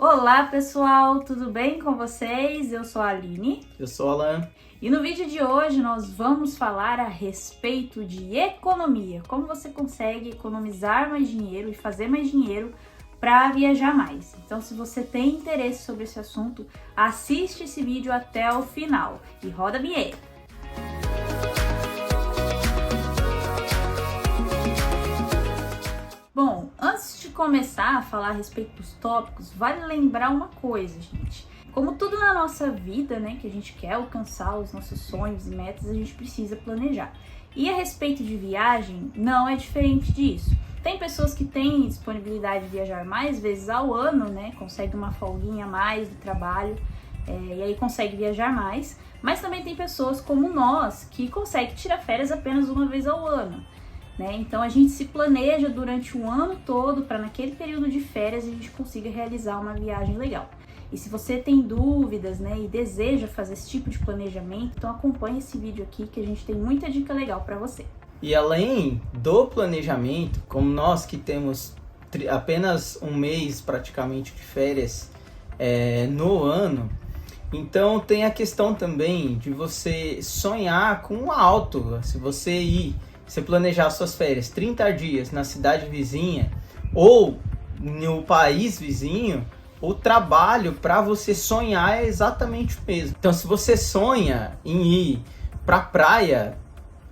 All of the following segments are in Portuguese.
Olá pessoal, tudo bem com vocês? Eu sou a Aline. Eu sou o Alan. E no vídeo de hoje nós vamos falar a respeito de economia. Como você consegue economizar mais dinheiro e fazer mais dinheiro para viajar mais. Então, se você tem interesse sobre esse assunto, assiste esse vídeo até o final e roda a vinheta. Bom, antes de começar a falar a respeito dos tópicos, vale lembrar uma coisa, gente. Como tudo na nossa vida, né, que a gente quer alcançar os nossos sonhos e metas, a gente precisa planejar. E a respeito de viagem, não é diferente disso. Tem pessoas que têm disponibilidade de viajar mais vezes ao ano, né, consegue uma folguinha a mais do trabalho, e aí consegue viajar mais. Mas também tem pessoas como nós, que conseguem tirar férias apenas uma vez ao ano. Então a gente se planeja durante o ano todo para naquele período de férias a gente consiga realizar uma viagem legal. E se você tem dúvidas, e deseja fazer esse tipo de planejamento, então acompanhe esse vídeo aqui que a gente tem muita dica legal para você. E além do planejamento, como nós que temos apenas um mês praticamente de férias no ano, então tem a questão também de você sonhar com alto. Se você planejar suas férias 30 dias na cidade vizinha ou no país vizinho, o trabalho para você sonhar é exatamente o mesmo. Então, se você sonha em ir para praia,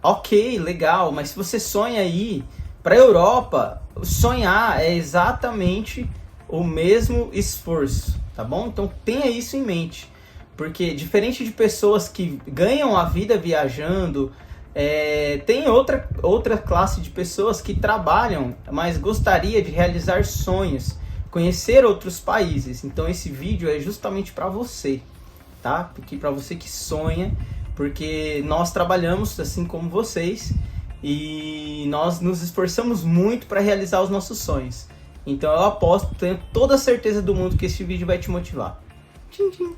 ok, legal, mas se você sonha em ir para Europa, sonhar é exatamente o mesmo esforço, tá bom? Então, tenha isso em mente, porque diferente de pessoas que ganham a vida viajando, tem outra classe de pessoas que trabalham, mas gostaria de realizar sonhos, conhecer outros países. Então esse vídeo é justamente para você, tá? Porque para você que sonha, porque nós trabalhamos assim como vocês e nós nos esforçamos muito para realizar os nossos sonhos. Então eu aposto, tenho toda a certeza do mundo que esse vídeo vai te motivar. Tchim, tchim.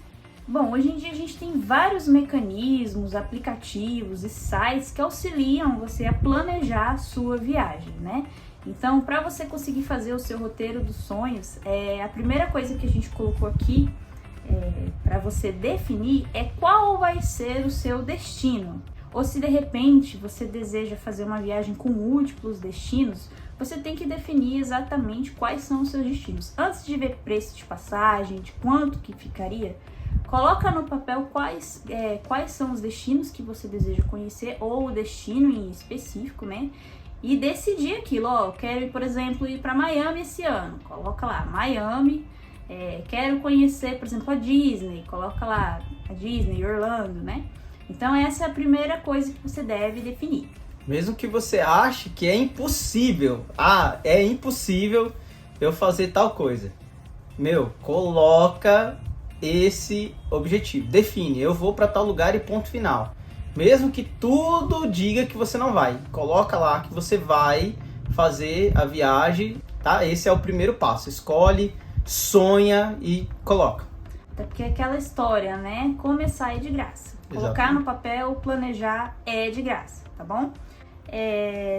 Bom, hoje em dia a gente tem vários mecanismos, aplicativos e sites que auxiliam você a planejar a sua viagem, né? Então, para você conseguir fazer o seu roteiro dos sonhos, a primeira coisa que a gente colocou aqui para você definir é qual vai ser o seu destino. Ou se de repente você deseja fazer uma viagem com múltiplos destinos, você tem que definir exatamente quais são os seus destinos. Antes de ver preço de passagem, de quanto que ficaria, coloca no papel quais são os destinos que você deseja conhecer ou o destino em específico, né? E decidir aquilo, eu quero, por exemplo, ir para Miami esse ano, coloca lá, Miami, quero conhecer, por exemplo, a Disney, coloca lá, a Disney, Orlando, né? Então essa é a primeira coisa que você deve definir. Mesmo que você ache que é impossível, é impossível eu fazer tal coisa, coloca esse objetivo, define, eu vou para tal lugar e ponto final. Mesmo que tudo diga que você não vai, coloca lá que você vai fazer a viagem, tá? Esse é o primeiro passo, escolhe, sonha e coloca. Porque é aquela história, né? Começar é de graça. Colocar no papel, planejar é de graça, tá bom?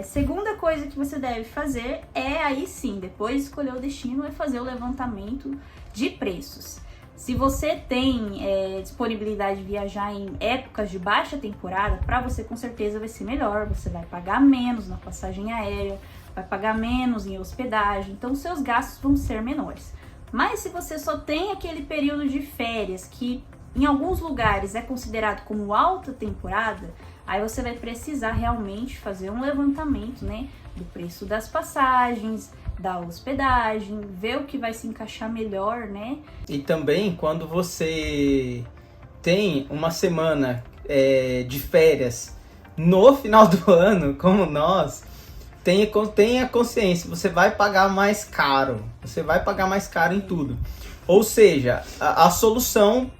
Segunda coisa que você deve fazer aí sim, depois de escolher o destino, é fazer o levantamento de preços. Se você tem disponibilidade de viajar em épocas de baixa temporada, para você com certeza vai ser melhor, você vai pagar menos na passagem aérea, vai pagar menos em hospedagem, então seus gastos vão ser menores. Mas se você só tem aquele período de férias, que em alguns lugares é considerado como alta temporada, aí você vai precisar realmente fazer um levantamento, né, do preço das passagens, da hospedagem, ver o que vai se encaixar melhor, né? E também quando você tem uma semana de férias no final do ano, como nós, tenha consciência, você vai pagar mais caro, em tudo. Ou seja, a solução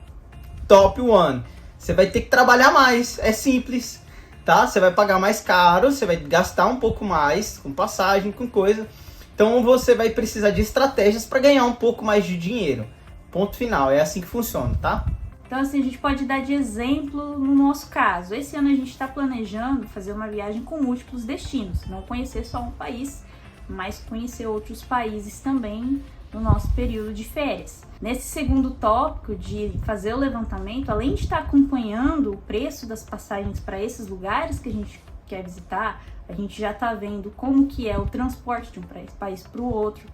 top one, você vai ter que trabalhar mais, é simples, tá? Você vai pagar mais caro, você vai gastar um pouco mais com passagem, com coisa. Então você vai precisar de estratégias para ganhar um pouco mais de dinheiro. Ponto final, é assim que funciona, tá? Então assim, a gente pode dar de exemplo no nosso caso. Esse ano a gente está planejando fazer uma viagem com múltiplos destinos. Não conhecer só um país, mas conhecer outros países também no nosso período de férias. Nesse segundo tópico de fazer o levantamento, além de estar acompanhando o preço das passagens para esses lugares que a gente quer visitar, a gente já está vendo como que é o transporte de um país para o outro,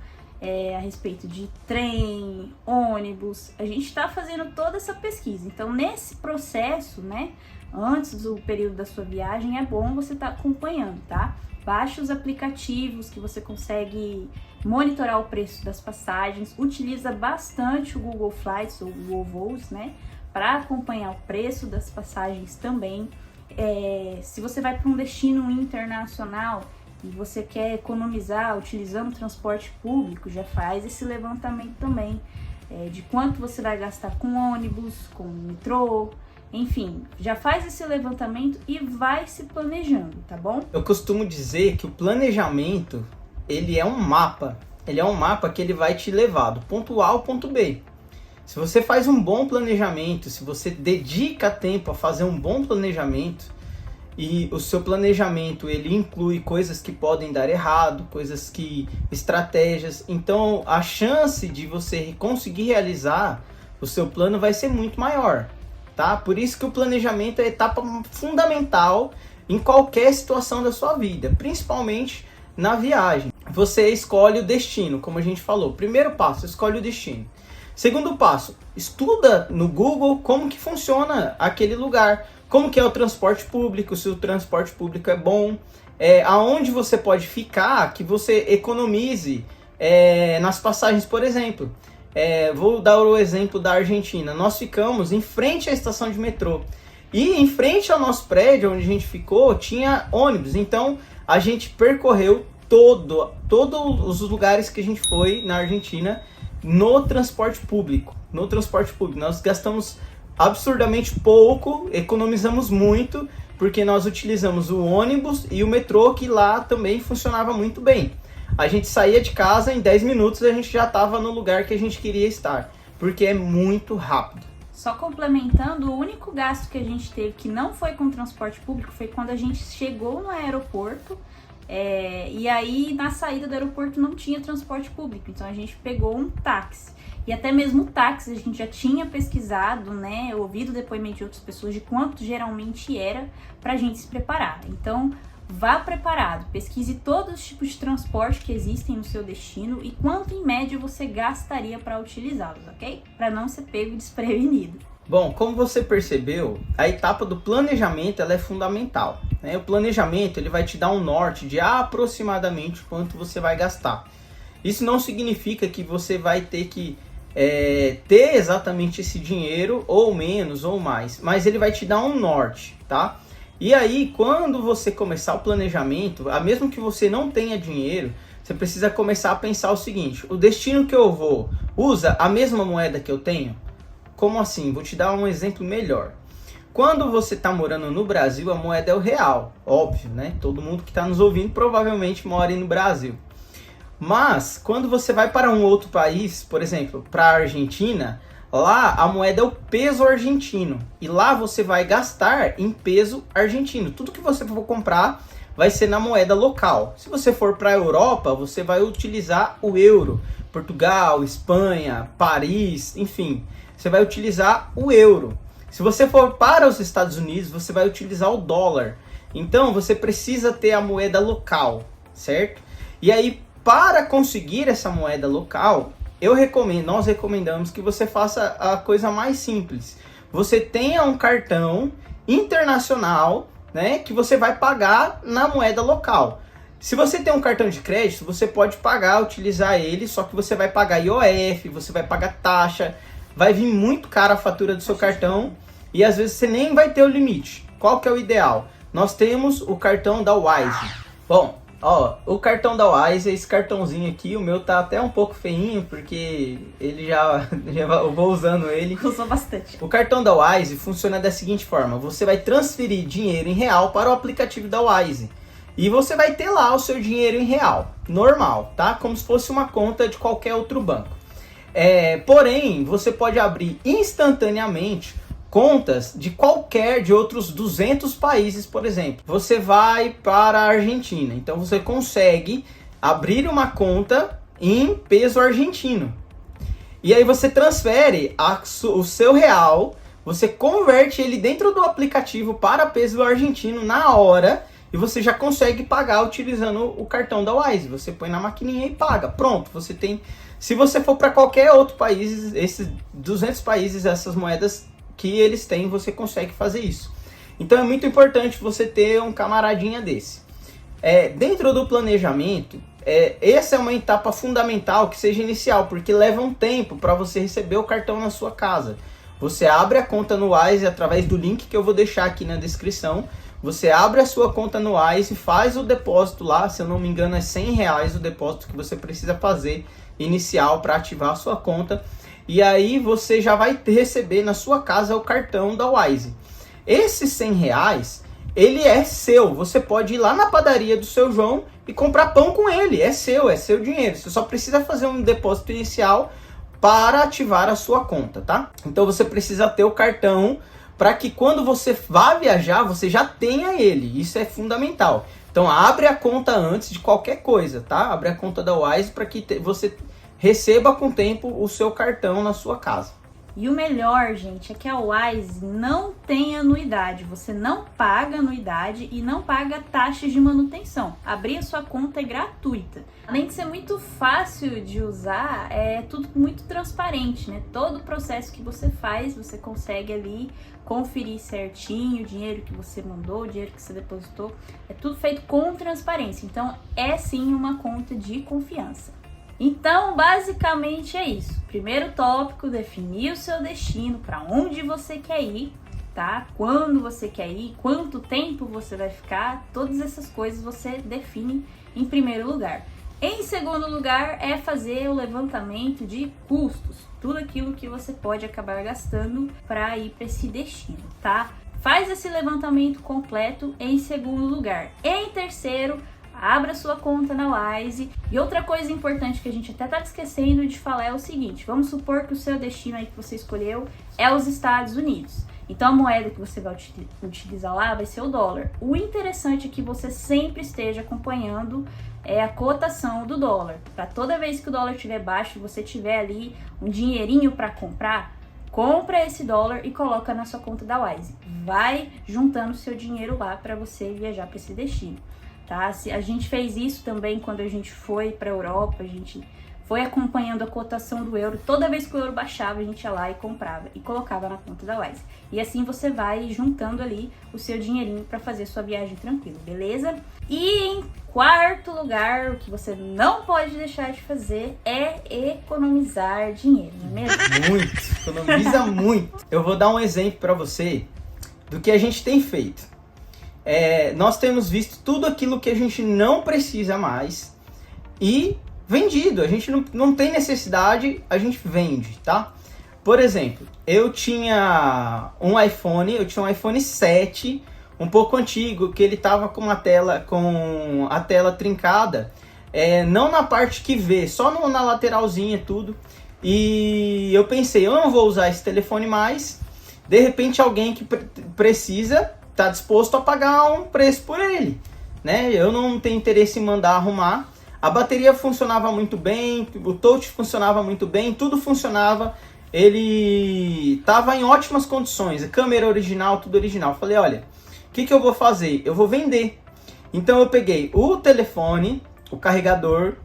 a respeito de trem, ônibus, a gente está fazendo toda essa pesquisa. Então, nesse processo, né, antes do período da sua viagem, é bom você estar acompanhando, tá? Baixe os aplicativos que você consegue monitorar o preço das passagens, utiliza bastante o Google Flights ou Google Voos, né, para acompanhar o preço das passagens também. Se você vai para um destino internacional e você quer economizar utilizando o transporte público, já faz esse levantamento também, de quanto você vai gastar com ônibus, com metrô, enfim, já faz esse levantamento e vai se planejando, tá bom? Eu costumo dizer que o planejamento, ele é um mapa que ele vai te levar do ponto A ao ponto B. Se você faz um bom planejamento, se você dedica tempo a fazer um bom planejamento, e o seu planejamento ele inclui coisas que podem dar errado, estratégias, então a chance de você conseguir realizar o seu plano vai ser muito maior, tá? Por isso que o planejamento é a etapa fundamental em qualquer situação da sua vida, principalmente na viagem. Você escolhe o destino, como a gente falou. Primeiro passo, escolhe o destino. Segundo passo, estuda no Google como que funciona aquele lugar, como que é o transporte público, se o transporte público é bom, aonde você pode ficar, que você economize nas passagens, por exemplo. Vou dar o exemplo da Argentina. Nós ficamos em frente à estação de metrô e em frente ao nosso prédio, onde a gente ficou, tinha ônibus. Então a gente percorreu todos os lugares que a gente foi na Argentina no transporte público. Nós gastamos absurdamente pouco, economizamos muito, porque nós utilizamos o ônibus e o metrô, que lá também funcionava muito bem. A gente saía de casa, em 10 minutos a gente já estava no lugar que a gente queria estar, porque é muito rápido. Só complementando, o único gasto que a gente teve que não foi com transporte público foi quando a gente chegou no aeroporto, e aí na saída do aeroporto não tinha transporte público, então a gente pegou um táxi. E até mesmo o táxi a gente já tinha pesquisado, né, ouvido depoimento de outras pessoas de quanto geralmente era pra gente se preparar. Então, vá preparado, pesquise todos os tipos de transporte que existem no seu destino e quanto em média você gastaria para utilizá-los, ok? Para não ser pego desprevenido. Bom, como você percebeu, a etapa do planejamento ela é fundamental, né? O planejamento ele vai te dar um norte de aproximadamente quanto você vai gastar. Isso não significa que você vai ter que ter exatamente esse dinheiro, ou menos, ou mais, mas ele vai te dar um norte, tá? E aí, quando você começar o planejamento, mesmo que você não tenha dinheiro, você precisa começar a pensar o seguinte: o destino que eu vou usa a mesma moeda que eu tenho? Como assim? Vou te dar um exemplo melhor. Quando você está morando no Brasil, a moeda é o real, óbvio, né? Todo mundo que está nos ouvindo provavelmente mora no Brasil. Mas, quando você vai para um outro país, por exemplo, para a Argentina, lá a moeda é o peso argentino. E lá você vai gastar em peso argentino. Tudo que você for comprar vai ser na moeda local. Se você for para a Europa, você vai utilizar o euro. Portugal, Espanha, Paris, enfim, você vai utilizar o euro. Se você for para os Estados Unidos, você vai utilizar o dólar. Então, você precisa ter a moeda local, certo? E aí, para conseguir essa moeda local, nós recomendamos que você faça a coisa mais simples. Você tenha um cartão internacional, né, que você vai pagar na moeda local. Se você tem um cartão de crédito, você pode utilizar ele, só que você vai pagar IOF, você vai pagar taxa, vai vir muito cara a fatura do seu cartão e às vezes você nem vai ter o limite. Qual que é o ideal? Nós temos o cartão da Wise. Bom, o cartão da Wise, esse cartãozinho aqui, o meu tá até um pouco feinho, porque ele eu vou usando ele. Usou bastante. O cartão da Wise funciona da seguinte forma: você vai transferir dinheiro em real para o aplicativo da Wise. E você vai ter lá o seu dinheiro em real, normal, tá? Como se fosse uma conta de qualquer outro banco. Porém, você pode abrir instantaneamente contas de outros 200 países, por exemplo. Você vai para a Argentina, então você consegue abrir uma conta em peso argentino. E aí você transfere o seu real, você converte ele dentro do aplicativo para peso argentino na hora e você já consegue pagar utilizando o cartão da Wise. Você põe na maquininha e paga. Pronto, você tem... Se você for para qualquer outro país, esses 200 países, essas moedas que eles têm, você consegue fazer isso. Então é muito importante você ter um camaradinha desse. Dentro do planejamento, essa é uma etapa fundamental que seja inicial, porque leva um tempo para você receber o cartão na sua casa. Você abre a conta no Wise através do link que eu vou deixar aqui na descrição. Você abre a sua conta no Wise, faz o depósito lá, se eu não me engano é R$100 o depósito que você precisa fazer inicial para ativar a sua conta. E aí você já vai receber na sua casa o cartão da Wise. Esses R$100, ele é seu. Você pode ir lá na padaria do seu João e comprar pão com ele. É seu dinheiro. Você só precisa fazer um depósito inicial para ativar a sua conta, tá? Então você precisa ter o cartão para que quando você vá viajar, você já tenha ele. Isso é fundamental. Então abre a conta antes de qualquer coisa, tá? Abre a conta da Wise para que você receba com o tempo o seu cartão na sua casa. E o melhor, gente, é que a Wise não tem anuidade. Você não paga anuidade e não paga taxas de manutenção. Abrir a sua conta é gratuita. Além de ser muito fácil de usar, é tudo muito transparente, né? Todo o processo que você faz, você consegue ali conferir certinho o dinheiro que você mandou, o dinheiro que você depositou. É tudo feito com transparência. Então, é sim uma conta de confiança. Então, basicamente é isso. Primeiro tópico, definir o seu destino, para onde você quer ir, tá? Quando você quer ir, quanto tempo você vai ficar, todas essas coisas você define em primeiro lugar. Em segundo lugar, é fazer o levantamento de custos, tudo aquilo que você pode acabar gastando para ir para esse destino, tá? Faz esse levantamento completo em segundo lugar. Em terceiro, abra sua conta na Wise. E outra coisa importante que a gente até tá esquecendo de falar é o seguinte: vamos supor que o seu destino aí que você escolheu é os Estados Unidos. Então a moeda que você vai utilizar lá vai ser o dólar. O interessante é que você sempre esteja acompanhando a cotação do dólar. Para toda vez que o dólar estiver baixo, você tiver ali um dinheirinho para comprar, compra esse dólar e coloca na sua conta da Wise. Vai juntando seu dinheiro lá para você viajar para esse destino. Tá? A gente fez isso também quando a gente foi para a Europa, a gente foi acompanhando a cotação do euro. Toda vez que o euro baixava, a gente ia lá e comprava e colocava na conta da Wise. E assim você vai juntando ali o seu dinheirinho para fazer sua viagem tranquila, beleza? E em quarto lugar, o que você não pode deixar de fazer é economizar dinheiro, não é mesmo? Muito, economiza muito. Eu vou dar um exemplo para você do que a gente tem feito. Nós temos visto tudo aquilo que a gente não precisa mais e vendido. A gente não tem necessidade, a gente vende, tá? Por exemplo, eu tinha um iPhone 7, um pouco antigo, que ele tava com a tela trincada, não na parte que vê, só na lateralzinha tudo. E eu pensei, eu não vou usar esse telefone mais. De repente alguém que precisa tá disposto a pagar um preço por ele, né? Eu não tenho interesse em mandar arrumar. A bateria funcionava muito bem, o touch funcionava muito bem, tudo funcionava. Ele tava em ótimas condições, a câmera original, tudo original. Falei, olha, o que eu vou fazer? Eu vou vender. Então eu peguei o telefone, o carregador,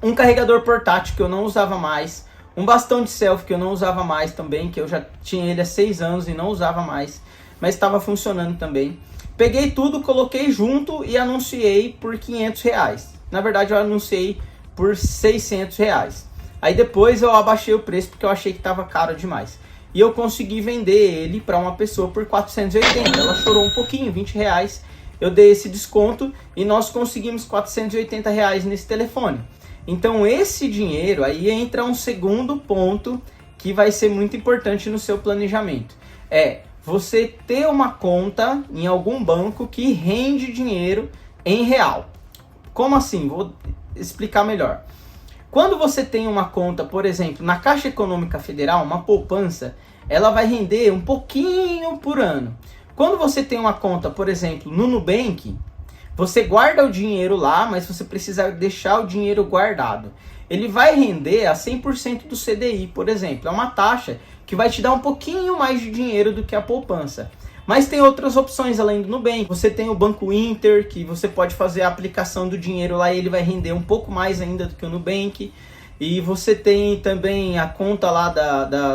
um carregador portátil que eu não usava mais, um bastão de selfie que eu não usava mais também, que eu já tinha ele há 6 anos e não usava mais, mas estava funcionando também. Peguei tudo, coloquei junto e anunciei por R$500. Na verdade eu anunciei por R$600. Aí depois eu abaixei o preço porque eu achei que estava caro demais. E eu consegui vender ele para uma pessoa por 480. Ela chorou um pouquinho, R$20. Eu dei esse desconto e nós conseguimos R$480 nesse telefone. Então esse dinheiro, aí entra um segundo ponto que vai ser muito importante no seu planejamento. Você ter uma conta em algum banco que rende dinheiro em real. Como assim? Vou explicar melhor. Quando você tem uma conta, por exemplo, na Caixa Econômica Federal, uma poupança, ela vai render um pouquinho por ano. Quando você tem uma conta, por exemplo, no Nubank, você guarda o dinheiro lá, mas você precisa deixar o dinheiro guardado. ele vai render a 100% do CDI, por exemplo. É uma taxa que vai te dar um pouquinho mais de dinheiro do que a poupança. Mas tem outras opções além do Nubank. Você tem o Banco Inter, que você pode fazer a aplicação do dinheiro lá e ele vai render um pouco mais ainda do que o Nubank. E você tem também a conta lá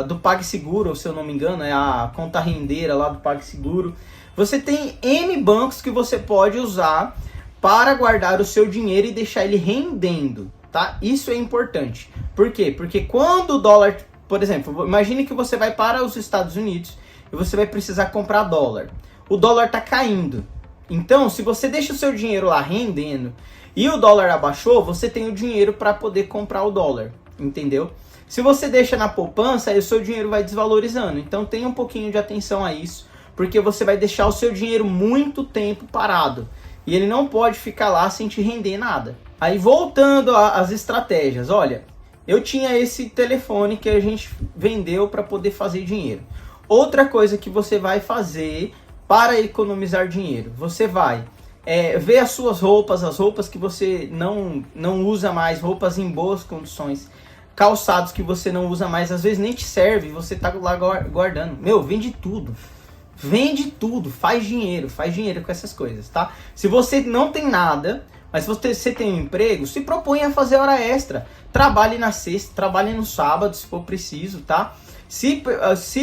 do PagSeguro, se eu não me engano, é a conta rendeira lá do PagSeguro. Você tem N bancos que você pode usar para guardar o seu dinheiro e deixar ele rendendo, tá? Isso é importante. Por quê? Porque quando o dólar, por exemplo, imagine que você vai para os Estados Unidos e você vai precisar comprar dólar. O dólar está caindo. Então, se você deixa o seu dinheiro lá rendendo e o dólar abaixou, você tem o dinheiro para poder comprar o dólar, entendeu? Se você deixa na poupança, aí o seu dinheiro vai desvalorizando. Então, tenha um pouquinho de atenção a isso, porque você vai deixar o seu dinheiro muito tempo parado. E ele não pode ficar lá sem te render nada. Aí, voltando às estratégias, olha, eu tinha esse telefone que a gente vendeu para poder fazer dinheiro. Outra coisa que você vai fazer para economizar dinheiro, você vai ver as suas roupas, as roupas que você não usa mais, roupas em boas condições, calçados que você não usa mais, às vezes nem te serve, você tá lá guardando. Meu, vende tudo. Vende tudo, faz dinheiro com essas coisas, tá? Se você não tem nada, mas se você tem um emprego, se propõe a fazer hora extra. Trabalhe na sexta, trabalhe no sábado, se for preciso, tá? Se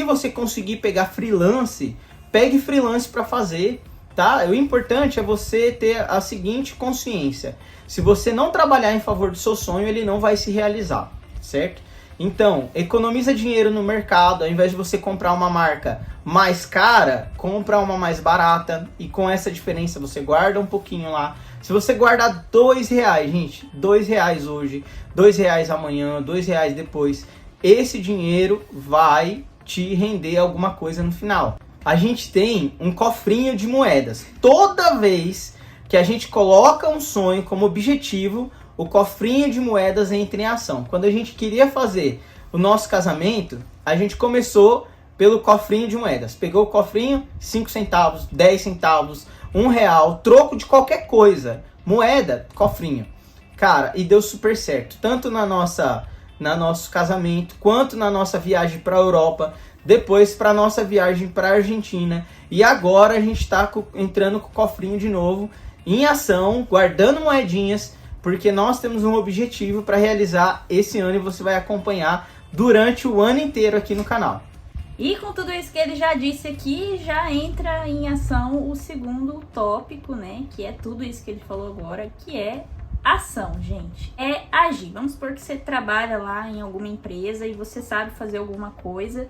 você conseguir pegar freelance, pegue freelance para fazer, tá? O importante é você ter a seguinte consciência. Se você não trabalhar em favor do seu sonho, ele não vai se realizar, certo? Então, economiza dinheiro no mercado, ao invés de você comprar uma marca mais cara, compra uma mais barata, e com essa diferença você guarda um pouquinho lá. Se você guardar R$2, gente, R$2 hoje, R$2 amanhã, R$2 depois, esse dinheiro vai te render alguma coisa no final. A gente tem um cofrinho de moedas. Toda vez que a gente coloca um sonho como objetivo, o cofrinho de moedas entra em ação. Quando a gente queria fazer o nosso casamento, a gente começou pelo cofrinho de moedas. Pegou o cofrinho, 5 centavos, 10 centavos, R$1, troco de qualquer coisa. Moeda, cofrinho. Cara, e deu super certo. Tanto no nosso casamento, quanto na nossa viagem para a Europa, depois para nossa viagem para a Argentina. E agora a gente está entrando com o cofrinho de novo, em ação, guardando moedinhas, porque nós temos um objetivo para realizar esse ano e você vai acompanhar durante o ano inteiro aqui no canal. E com tudo isso que ele já disse aqui, já entra em ação o segundo tópico, né? Que é tudo isso que ele falou agora, que é ação, gente. É agir. Vamos supor que você trabalha lá em alguma empresa e você sabe fazer alguma coisa,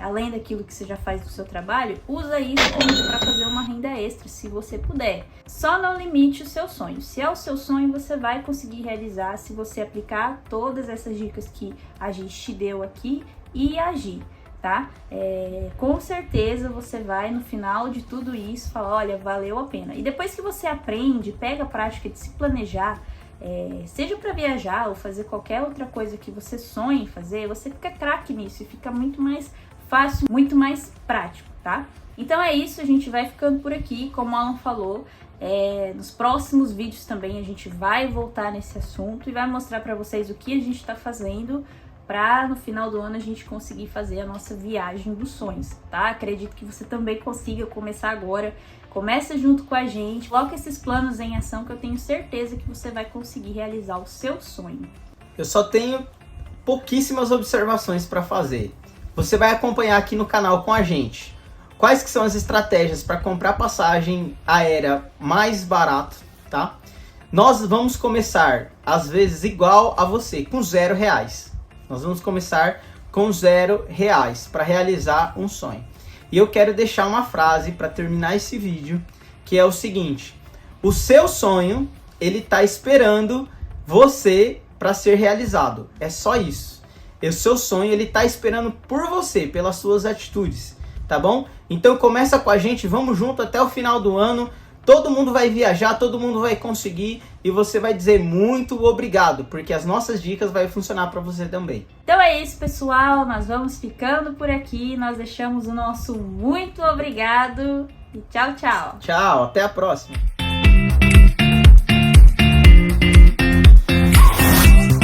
além daquilo que você já faz do seu trabalho, usa isso para fazer uma renda extra, se você puder. Só não limite o seu sonho. Se é o seu sonho, você vai conseguir realizar se você aplicar todas essas dicas que a gente te deu aqui e agir, tá? Com certeza você vai no final de tudo isso falar, olha, valeu a pena. E depois que você aprende, pega a prática de se planejar, seja para viajar ou fazer qualquer outra coisa que você sonhe em fazer, você fica craque nisso e fica muito mais fácil, muito mais prático, tá? Então é isso, a gente vai ficando por aqui, como o Alan falou. Nos próximos vídeos também a gente vai voltar nesse assunto e vai mostrar para vocês o que a gente está fazendo para no final do ano a gente conseguir fazer a nossa viagem dos sonhos, tá? Acredito que você também consiga começar agora. Começa junto com a gente, coloca esses planos em ação que eu tenho certeza que você vai conseguir realizar o seu sonho. Eu só tenho pouquíssimas observações para fazer. Você vai acompanhar aqui no canal com a gente quais que são as estratégias para comprar passagem aérea mais barato, tá? Nós vamos começar, às vezes, igual a você, com R$0. Nós vamos começar com R$0 para realizar um sonho. E eu quero deixar uma frase para terminar esse vídeo, que é o seguinte: o seu sonho, ele tá esperando você para ser realizado. É só isso. O seu sonho, ele tá esperando por você, pelas suas atitudes, tá bom? Então começa com a gente, vamos junto até o final do ano. Todo mundo vai viajar, todo mundo vai conseguir e você vai dizer muito obrigado, porque as nossas dicas vão funcionar para você também. Então é isso, pessoal, nós vamos ficando por aqui, nós deixamos o nosso muito obrigado e tchau, tchau. Tchau, até a próxima.